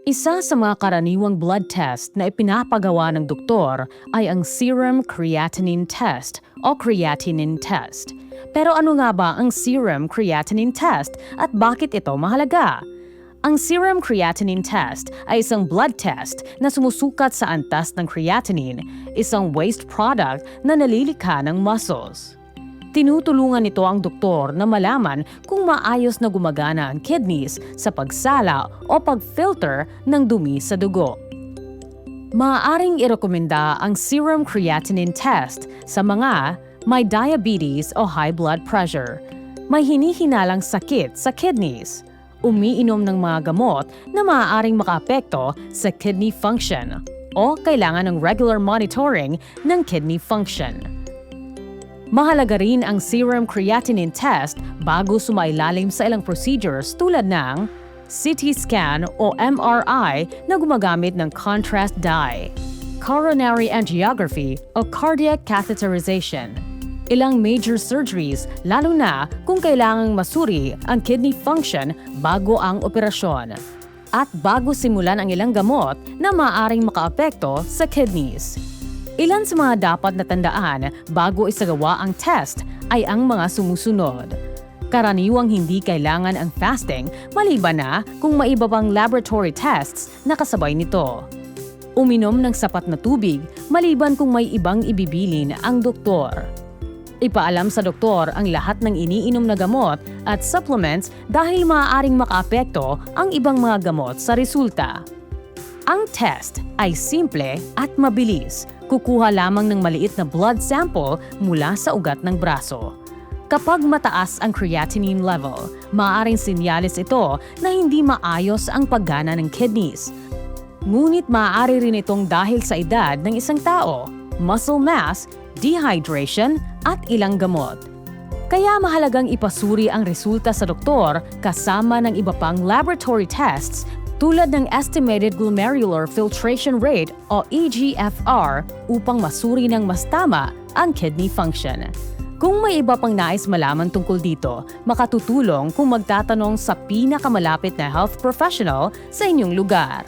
Isa sa mga karaniwang blood test na ipinapagawa ng doktor ay ang serum creatinine test o creatinine test. Pero ano nga ba ang serum creatinine test at bakit ito mahalaga? Ang serum creatinine test ay isang blood test na sumusukat sa antas ng creatinine, isang waste product na nalilikha ng muscles. Tinutulungan nito ang doktor na malaman kung maayos na gumagana ang kidneys sa pagsala o pag-filter ng dumi sa dugo. Maaaring irekomenda ang serum creatinine test sa mga may diabetes o high blood pressure, may hinihinalang sakit sa kidneys, umiinom ng mga gamot na maaaring makaapekto sa kidney function, o kailangan ng regular monitoring ng kidney function. Mahalaga rin ang serum creatinine test bago sumailalim sa ilang procedures tulad ng CT scan o MRI na gumagamit ng contrast dye, coronary angiography o cardiac catheterization, ilang major surgeries lalo na kung kailangang masuri ang kidney function bago ang operasyon, at bago simulan ang ilang gamot na maaaring makaapekto sa kidneys. Ilan sa mga dapat na tandaan bago isagawa ang test ay ang mga sumusunod. Karaniwang hindi kailangan ang fasting maliban na kung may iba pang laboratory tests na kasabay nito. Uminom ng sapat na tubig maliban kung may ibang ibibilin ang doktor. Ipaalam sa doktor ang lahat ng iniinom na gamot at supplements dahil maaaring makaapekto ang ibang mga gamot sa resulta. Ang test ay simple at mabilis. Kukuha lamang ng maliit na blood sample mula sa ugat ng braso. Kapag mataas ang creatinine level, maaaring senyales ito na hindi maayos ang paggana ng kidneys. Ngunit maaari rin itong dahil sa edad ng isang tao, muscle mass, dehydration, at ilang gamot. Kaya mahalagang ipasuri ang resulta sa doktor kasama ng iba pang laboratory tests tulad ng estimated glomerular filtration rate o EGFR upang masuri ng mas tama ang kidney function. Kung may iba pang nais malaman tungkol dito, makatutulong kung magtatanong sa pinakamalapit na health professional sa inyong lugar.